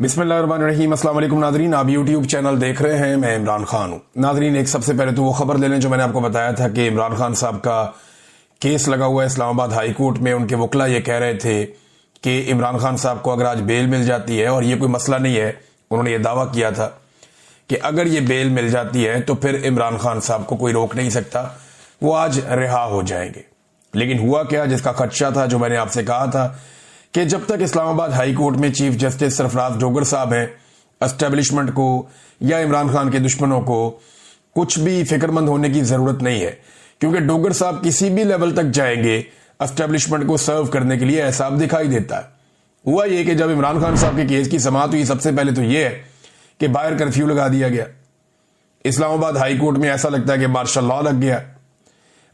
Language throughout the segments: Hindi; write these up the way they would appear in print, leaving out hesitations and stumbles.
बिस्मिल्लाहिर्रहमानिर्रहीम। अस्सलाम वालेकुम नाजरीन, आप यूट्यूब चैनल देख रहे हैं। मैं इमरान खान हूँ। नाजरीन, एक सबसे पहले तो वो खबर ले लें जो मैंने आपको बताया था कि इमरान खान साहब का केस लगा हुआ है इस्लामाबाद हाई कोर्ट में। उनके वकला ये कह रहे थे कि इमरान खान साहब को अगर आज बेल मिल जाती है, और ये कोई मसला नहीं है, उन्होंने ये दावा किया था कि अगर ये बेल मिल जाती है तो फिर इमरान खान साहब को कोई रोक नहीं सकता, वो आज रिहा हो जाएंगे। लेकिन हुआ क्या, जिसका खदशा था, जो मैंने आपसे कहा था कि जब तक इस्लामाबाद हाई कोर्ट में चीफ जस्टिस सरफराज डोगर साहब हैं, एस्टेब्लिशमेंट को या इमरान खान के दुश्मनों को कुछ भी फिक्रमंद होने की जरूरत नहीं है, क्योंकि डोगर साहब किसी भी लेवल तक जाएंगे एस्टेब्लिशमेंट को सर्व करने के लिए, ऐसा अब दिखाई देता है। हुआ ये कि जब इमरान खान साहब के केस की समाअत हुई, सबसे पहले तो यह है कि बाहर कर्फ्यू लगा दिया गया। इस्लामाबाद हाई कोर्ट में ऐसा लगता है कि मार्शल लॉ लग गया,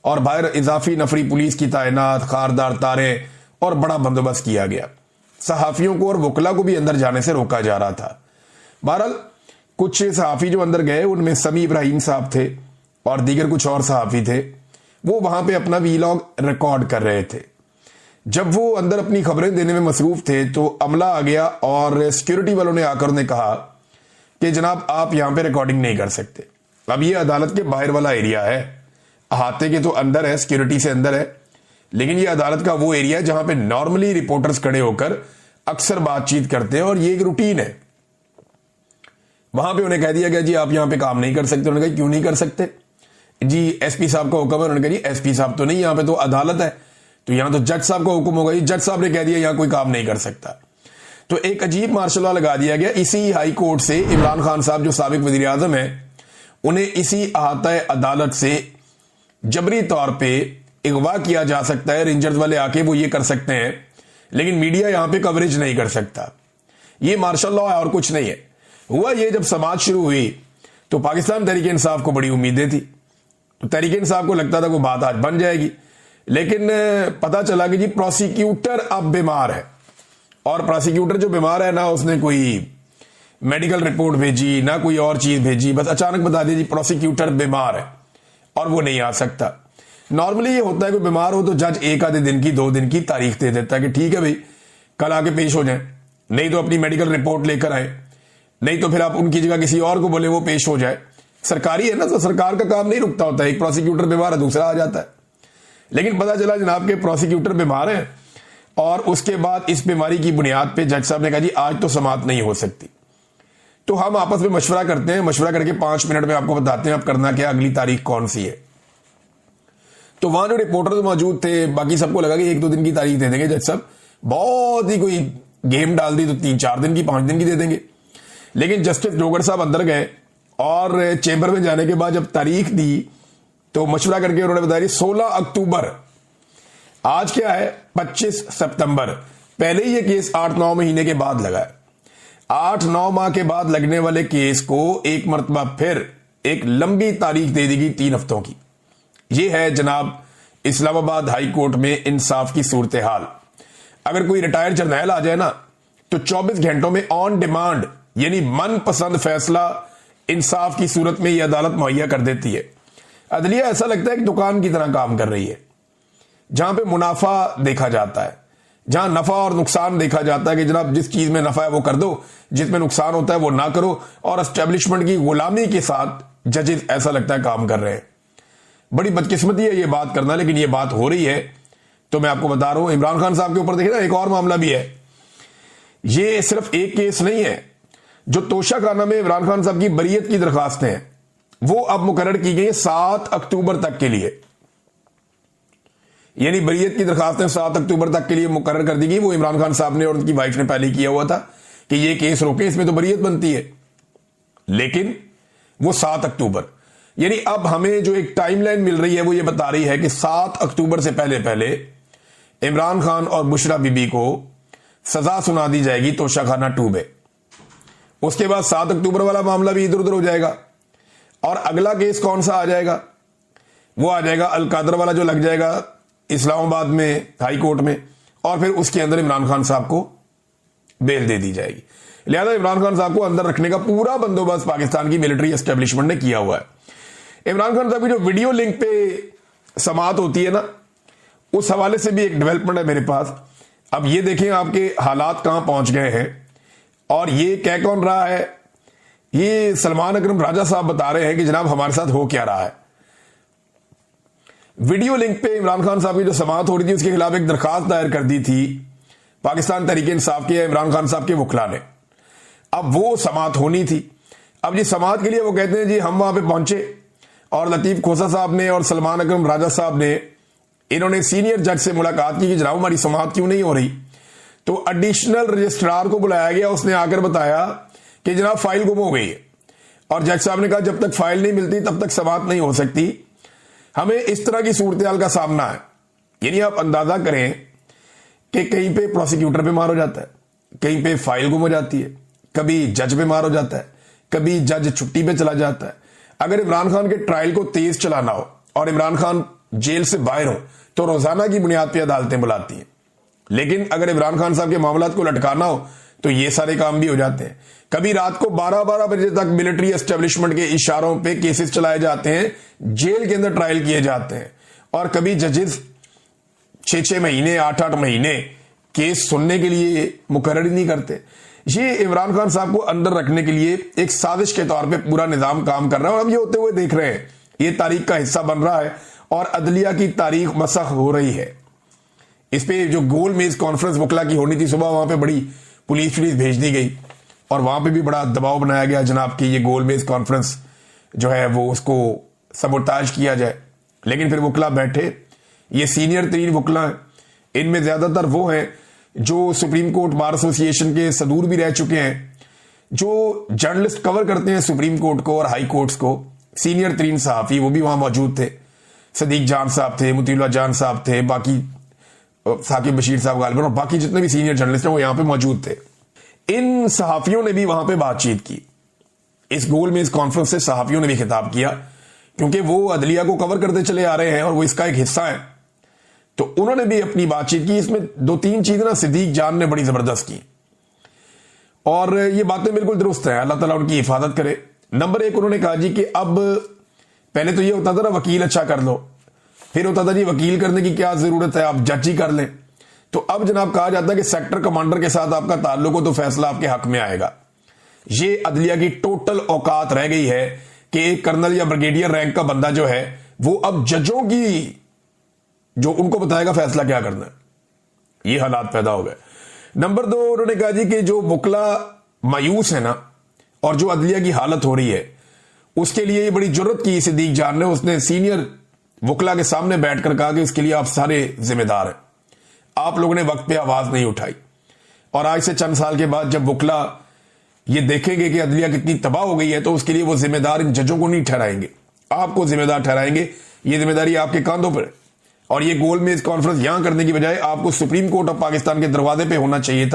और बाहर इजाफी नफरी पुलिस की तैनात, खारदार तारे और बड़ा बंदोबस्त किया गया। सहाफियों को और वकला को भी अंदर जाने से रोका जा रहा था। बहरहाल कुछ सहाफी जो अंदर गए, उनमें समी इब्राहिम साहब थे और दीगर कुछ और सहाफी थे। वो वहां पे अपना वीलॉग रिकॉर्ड कर रहे थे। जब वो अंदर अपनी खबरें देने में मसरूफ थे तो अमला आ गया और सिक्योरिटी वालों ने आकर उन्हें कहा कि जनाब, आप यहां पे रिकॉर्डिंग नहीं कर सकते। अब ये अदालत के बाहर वाला एरिया है, अहाते के तो अंदर है, सिक्योरिटी से अंदर है, लेकिन ये अदालत का वो एरिया है जहां पे नॉर्मली रिपोर्टर्स खड़े होकर अक्सर बातचीत करते हैं और ये एक रूटीन है। वहां पे उन्हें कह दिया गया, जी आप यहां पे काम नहीं कर सकते। उन्होंने कहा, क्यों नहीं कर सकते जी? एसपी साहब का हुक्म है। उन्होंने कहा, जी एसपी साहब तो नहीं, यहां पे तो अदालत है, तो यहां तो जज साहब का हुक्म होगा। जज साहब ने कह दिया यहां कोई काम नहीं कर सकता। तो एक अजीब मार्शल लॉ लगा दिया गया। इसी हाई कोर्ट से इमरान खान साहब जो साबिक वजीर आजम है, उन्हें इसी अहाता अदालत से जबरी तौर पर अगवा किया जा सकता है। रेंजर्स वाले आके वो ये कर सकते हैं, लेकिन मीडिया यहां पे कवरेज नहीं कर सकता। ये मार्शल लॉ है और कुछ नहीं है। हुआ ये, जब समाज शुरू हुई तो पाकिस्तान तहरीक इंसाफ को बड़ी उम्मीदें थी, तो तहरीक इंसाफ को लगता था वो बात आज बन जाएगी। लेकिन पता चला कि जी प्रोसिक्यूटर अब बीमार है, और प्रोसिक्यूटर जो बीमार है ना, उसने कोई मेडिकल रिपोर्ट भेजी ना कोई और चीज भेजी, बस अचानक बता दिया जी प्रोसिक्यूटर बीमार है और वो नहीं आ सकता। नॉर्मली ये होता है कि बीमार हो तो जज एक आधे दिन की, 2 दिन की तारीख दे देता है कि ठीक है भाई कल आके पेश हो जाए, नहीं तो अपनी मेडिकल रिपोर्ट लेकर आए, नहीं तो फिर आप उनकी जगह किसी और को बोले वो पेश हो जाए। सरकारी है ना, तो सरकार का काम नहीं रुकता होता है। एक प्रोसिक्यूटर बीमार है, दूसरा आ जाता है। लेकिन पता चला जनाब के प्रोसिक्यूटर बीमार है, और उसके बाद इस बीमारी की बुनियाद पर जज साहब ने कहा, जी आज तो समाअत नहीं हो सकती। तो हम आपस में मशवरा करते हैं, मशवरा करके 5 मिनट में आपको बताते हैं आप करना क्या, अगली तारीख कौन सी है। तो वहां जो रिपोर्टर तो मौजूद थे, बाकी सबको लगा कि 1-2 दिन की तारीख दे देंगे जज साहब, बहुत ही कोई गेम डाल दी तो 3-4 दिन की, 5 दिन की दे देंगे। लेकिन जस्टिस डोगर साहब अंदर गए और चेंबर में जाने के बाद जब तारीख दी तो मशवरा करके उन्होंने बताया 16 अक्टूबर। आज क्या है, 25 सितंबर। पहले ही ये केस 8-9 महीने के बाद लगा है। 8-9 माह के बाद लगने वाले केस को एक मरतबा फिर एक लंबी तारीख दे दी गई, 3 हफ्तों की। ये है जनाब इस्लामाबाद हाई कोर्ट में इंसाफ की सूरत हाल। अगर कोई रिटायर्ड जर्नैल आ जाए ना, तो 24 घंटों में ऑन डिमांड, यानी मनपसंद फैसला इंसाफ की सूरत में यह अदालत मुहैया कर देती है। अदलिया ऐसा लगता है कि दुकान की तरह काम कर रही है, जहां पे मुनाफा देखा जाता है, जहां नफा और नुकसान देखा जाता है कि जनाब जिस चीज में नफा है वो कर दो, जिसमें नुकसान होता है वो ना करो। और एस्टेब्लिशमेंट की गुलामी के साथ जजेस ऐसा लगता है काम कर रहे हैं। बड़ी बदकिस्मती है ये बात करना, लेकिन ये बात हो रही है। तो मैं आपको बता रहा हूं, इमरान खान साहब के ऊपर देखिए ना, एक और मामला भी है। ये सिर्फ एक केस नहीं है। जो तोशा खाना में इमरान खान साहब की बरीयत की दरखास्तें हैं, वो अब मुकर्रर की गई 7 अक्टूबर तक के लिए। यानी बरीयत की दरखास्तें 7 अक्टूबर तक के लिए मुकर्रर कर दी गई। वो इमरान खान साहब ने और उनकी वाइफ ने पहले किया हुआ था कि ये केस रोके, इसमें तो बरीयत बनती है, लेकिन वो 7 अक्टूबर। यानी अब हमें जो एक टाइमलाइन मिल रही है वो ये बता रही है कि 7 अक्टूबर से पहले पहले इमरान खान और बुशरा बीबी को सजा सुना दी जाएगी तोशाखाना 2 में। उसके बाद 7 अक्टूबर वाला मामला भी इधर उधर हो जाएगा, और अगला केस कौन सा आ जाएगा? वो आ जाएगा अलकादर वाला, जो लग जाएगा इस्लामाबाद में हाई कोर्ट में, और फिर उसके अंदर इमरान खान साहब को बेल दे दी जाएगी। लिहाजा इमरान खान साहब को अंदर रखने का पूरा बंदोबस्त पाकिस्तान की मिलिट्री एस्टेब्लिशमेंट ने किया हुआ है। इमरान खान साहब की जो वीडियो लिंक पे समाअत होती है ना, उस हवाले से भी एक डेवलपमेंट है मेरे पास। अब ये देखें आपके हालात कहां पहुंच गए हैं। और ये कह कौन रहा है? ये सलमान अकरम राजा साहब बता रहे हैं कि जनाब हमारे साथ हो क्या रहा है। वीडियो लिंक पे इमरान खान साहब की जो समाअत हो रही थी उसके खिलाफ एक दरखास्त दायर कर दी थी पाकिस्तान तहरीक इंसाफ के इमरान खान साहब के वकला ने। अब वो समाअत होनी थी। अब जी समाअत के लिए वो कहते हैं जी हम वहां पे पहुंचे और लतीफ खोसा साहब ने और सलमान अकरम राजा साहब ने इन्होंने सीनियर जज से मुलाकात की कि जनाब हमारी समाअत क्यों नहीं हो रही। तो एडिशनल रजिस्ट्रार को बुलाया गया, उसने आकर बताया कि जनाब फाइल गुम हो गई है और जज साहब ने कहा जब तक फाइल नहीं मिलती तब तक समाअत नहीं हो सकती। हमें इस तरह की सूरत का सामना है। यानी आप अंदाजा करें कि कहीं पे प्रोसिक्यूटर पे मार हो जाता है, कहीं पे फाइल गुम हो जाती है, कभी जज पे मार हो जाता है, कभी जज छुट्टी पे चला जाता है। अगर इमरान खान के ट्रायल को तेज चलाना हो और इमरान खान जेल से बाहर हो तो रोजाना की बुनियाद पर अदालतें बुलाती हैं, लेकिन अगर इमरान खान साहब के मामलात को लटकाना हो तो ये सारे काम भी हो जाते हैं। कभी रात को 12-12 बजे तक मिलिट्री एस्टेब्लिशमेंट के इशारों पे केसेस चलाए जाते हैं, जेल के अंदर ट्रायल किए जाते हैं, और कभी जजेस 6-6 महीने 8-8 महीने केस सुनने के लिए मुकर्रर ही नहीं करते। ये इमरान खान साहब को अंदर रखने के लिए एक साजिश के तौर पे पूरा निजाम काम कर रहा है और हम ये होते हुए देख रहे हैं। ये तारीख का हिस्सा बन रहा है और अदलिया की तारीख मसख हो रही है। इस पे जो गोल मेज कॉन्फ्रेंस वकला की होनी थी सुबह, वहां पे बड़ी पुलिस भेज दी गई और वहां पे भी बड़ा दबाव बनाया गया जनाब कि ये गोल मेज कॉन्फ्रेंस जो है वो उसको सबोटाज किया जाए। लेकिन फिर वकला बैठे, ये सीनियर 3 वकला हैं, इनमें ज्यादातर वो हैं जो सुप्रीम कोर्ट बार एसोसिएशन के सदूर भी रह चुके हैं, जो जर्नलिस्ट कवर करते हैं सुप्रीम कोर्ट को और हाई कोर्ट्स को। सीनियर 3 सहाफी वो भी वहां मौजूद थे। सदीक जान साहब थे, मुतीउल्लाह जान साहब थे, बाकी साकिब बशीर साहब गालिबन और बाकी जितने भी सीनियर जर्नलिस्ट हैं वो यहां पे मौजूद थे। इन सहाफियों ने भी वहां पे बातचीत की। इस गोल मेज कॉन्फ्रेंस से सहाफियों ने भी खिताब किया क्योंकि वो अदलिया को कवर करते चले आ रहे हैं और वो इसका एक हिस्सा है। तो उन्होंने भी अपनी बातचीत की। इसमें 2-3 चीजें ना सदीक जान ने बड़ी जबरदस्त की और ये बातें बिल्कुल दुरुस्त हैं, अल्लाह ताला उनकी हिफाजत करे। नंबर 1 उन्होंने कहा जी कि अब पहले तो ये होता था ना वकील अच्छा कर लो, फिर होता था जी वकील करने की क्या जरूरत है, आप जज ही कर लें। तो अब जनाब कहा जाता है कि सेक्टर कमांडर के साथ आपका ताल्लुक हो तो फैसला आपके हक में आएगा। ये अदलिया की टोटल औकात रह गई है कि एक कर्नल या ब्रिगेडियर रैंक का बंदा जो है वो अब जजों की जो उनको बताएगा फैसला क्या करना है। ये हालात पैदा हो गए। नंबर 2 उन्होंने कहा जी कि जो वकला मायूस है ना और जो अदलिया की हालत हो रही है उसके लिए ये बड़ी जरूरत की सिद्दीक जान ने। उसने सीनियर वकला के सामने बैठकर कहा कि इसके लिए आप सारे जिम्मेदार हैं, आप लोगों ने वक्त पे आवाज नहीं उठाई और आज से चंद साल के बाद जब वकला ये देखेंगे कि अदलिया कितनी तबाह हो गई है तो उसके लिए वो जिम्मेदार इन जजों को नहीं ठहराएंगे, आपको जिम्मेदार ठहराएंगे। ये जिम्मेदारी आपके कांधों पर है और ये गोल मेज कॉन्फ्रेंस यहां करने की बजाय आपको सुप्रीम कोर्ट ऑफ पाकिस्तान के दरवाजे पे होना चाहिए था।